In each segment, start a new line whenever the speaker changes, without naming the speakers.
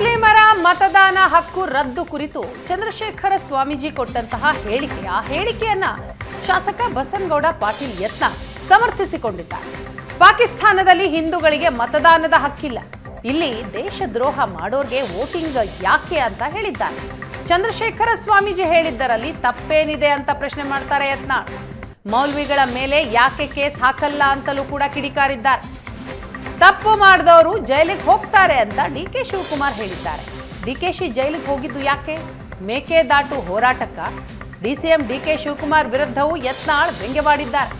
ಮುಸ್ಲಿಮರ ಮತದಾನ ಹಕ್ಕು ರದ್ದು ಕುರಿತು ಚಂದ್ರಶೇಖರ ಸ್ವಾಮೀಜಿ ಕೊಟ್ಟಂತಹ ಹೇಳಿಕೆ, ಆ ಹೇಳಿಕೆಯನ್ನ ಶಾಸಕ ಬಸನಗೌಡ ಪಾಟೀಲ್ ಯತ್ನಾಳ್ ಸಮರ್ಥಿಸಿಕೊಂಡಿದ್ದಾರೆ. ಪಾಕಿಸ್ತಾನದಲ್ಲಿ ಹಿಂದೂಗಳಿಗೆ ಮತದಾನದ ಹಕ್ಕಿಲ್ಲ, ಇಲ್ಲಿ ದೇಶದ್ರೋಹ ಮಾಡೋರ್ಗೆ ವೋಟಿಂಗ್ ಯಾಕೆ ಅಂತ ಹೇಳಿದ್ದಾರೆ. ಚಂದ್ರಶೇಖರ ಸ್ವಾಮೀಜಿ ಹೇಳಿದ್ದರಲ್ಲಿ ತಪ್ಪೇನಿದೆ ಅಂತ ಪ್ರಶ್ನೆ ಮಾಡ್ತಾರೆ ಯತ್ನಾಳ್. ಮೌಲ್ವಿಗಳ ಮೇಲೆ ಯಾಕೆ ಕೇಸ್ ಹಾಕಲ್ಲ ಅಂತಲೂ ಕೂಡ ಕಿಡಿಕಾರಿದ್ದಾರೆ. ತಪ್ಪು ಮಾಡಿದವರು ಜೈಲಿಗೆ ಹೋಗ್ತಾರೆ ಅಂತ ಡಿಕೆ ಶಿವಕುಮಾರ್ ಹೇಳಿದ್ದಾರೆ. ಡಿಕೆಶಿ ಜೈಲಿಗೆ ಹೋಗಿದ್ದು ಯಾಕೆ? ಮೇಕೆದಾಟು ಹೋರಾಟಕ್ಕ? ಡಿಸಿಎಂ ಡಿಕೆ ಶಿವಕುಮಾರ್ ವಿರುದ್ಧವೂ ಯತ್ನಾಳ್ ವ್ಯಂಗ್ಯವಾಡಿದ್ದಾರೆ.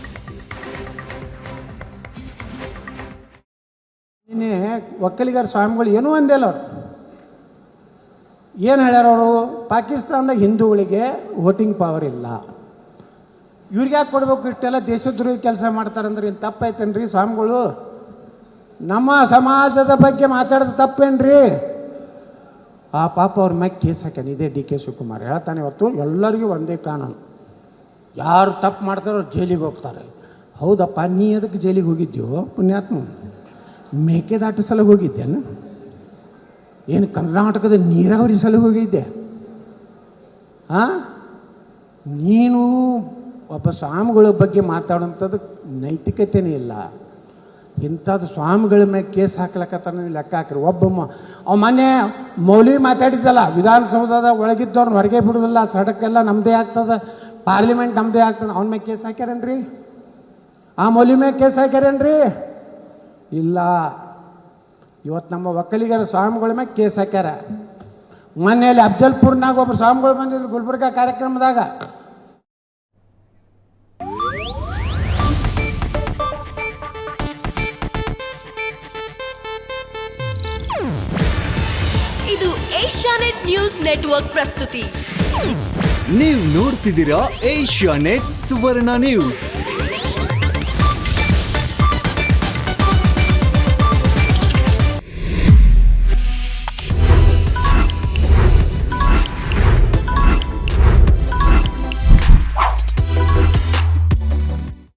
ಒಕ್ಕಲಿಗರ ಸ್ವಾಮಿಗಳು ಏನೂ ಅಂದಿಲ್ಲ. ಅವರು ಏನು ಹೇಳ್ಯಾರ? ಅವರು ಪಾಕಿಸ್ತಾನದ ಹಿಂದೂಗಳಿಗೆ ವೋಟಿಂಗ್ ಪವರ್ ಇಲ್ಲ, ಇವ್ರಿಗೆ ಯಾಕೆ ಕೊಡ್ಬೇಕು? ಇಷ್ಟೆಲ್ಲ ದೇಶದ್ರೋಹಿ ಕೆಲಸ ಮಾಡ್ತಾರಂದ್ರೆ ಏನು ತಪ್ಪಾಯ್ತೇನ್ರಿ? ಸ್ವಾಮಿಗಳು ನಮ್ಮ ಸಮಾಜದ ಬಗ್ಗೆ ಮಾತಾಡೋದು ತಪ್ಪೇನ್ರಿ? ಆ ಪಾಪ ಅವ್ರ ಮ್ಯಾಗ ಕೇಸ್ ಹಾಕ್ಯಾನ. ಇದೇ ಡಿ ಕೆ ಶಿವಕುಮಾರ್ ಹೇಳ್ತಾನೆ, ಇವತ್ತು ಎಲ್ಲರಿಗೂ ಒಂದೇ ಕಾನೂನು, ಯಾರು ತಪ್ಪು ಮಾಡ್ತಾರೋ ಅವ್ರು ಜೈಲಿಗೆ ಹೋಗ್ತಾರೆ. ಹೌದಪ್ಪ, ನೀ ಅದಕ್ಕೆ ಜೈಲಿಗೆ ಹೋಗಿದ್ಯೋ ಪುಣ್ಯಾತ್ಮ? ಮೇಕೆದಾಟು ಸಲ ಹೋಗಿದ್ದೇನು? ಏನು ಕರ್ನಾಟಕದ ನೀರಾವರಿ ಸಲ ಹೋಗಿದ್ದೆ? ನೀನು ಒಬ್ಬ ಸ್ವಾಮಿಗಳ ಬಗ್ಗೆ ಮಾತಾಡೋಂಥದ್ದು ನೈತಿಕತೆನೇ ಇಲ್ಲ. ಇಂಥದ್ದು ಸ್ವಾಮಿಗಳ ಮೇಲೆ ಕೇಸ್ ಹಾಕ್ಲಕ್ಕತ್ತ ನೀವು ಲೆಕ್ಕ ಹಾಕ್ರಿ. ಅವ ಮೊನ್ನೆ ಮೌಲ್ವಿ ಮಾತಾಡಿದ್ದಲ್ಲ, ವಿಧಾನಸೌಧದ ಒಳಗಿದ್ದವ್ರನ್ನ ಹೊರಗೆ ಬಿಡೋದಿಲ್ಲ, ಸಡಕ್ಕೆಲ್ಲ ನಮ್ಮದೇ ಆಗ್ತದೆ, ಪಾರ್ಲಿಮೆಂಟ್ ನಮ್ಮದೇ ಆಗ್ತದೆ, ಅವನ ಮೇಲೆ ಕೇಸ್ ಹಾಕ್ಯಾರೇನ್ರಿ? ಆ ಮೌಲ್ವಿ ಮೇಲೆ ಕೇಸ್ ಹಾಕ್ಯಾರೇನ್ರಿ? ಇಲ್ಲ. ಇವತ್ತು ನಮ್ಮ ಒಕ್ಕಲಿಗರ ಸ್ವಾಮಿಗಳ ಮೇಲೆ ಕೇಸ್ ಹಾಕ್ಯಾರ. ಮೊನ್ನೆಯಲ್ಲಿ ಅಫ್ಜಲ್ಪುರ್ನಾಗ ಒಬ್ಬರು ಸ್ವಾಮಿಗಳು ಬಂದಿದ್ರು ಗುಲ್ಬರ್ಗಾ ಕಾರ್ಯಕ್ರಮದಾಗ.
ಇದು ಏಷ್ಯಾನೆಟ್ ನ್ಯೂಸ್ ನೆಟ್ವರ್ಕ್ ಪ್ರಸ್ತುತಿ.
ನೀವು ನೋಡ್ತಿದ್ದೀರಾ ಏಷ್ಯಾನೆಟ್ ಸುವರ್ಣ ನ್ಯೂಸ್.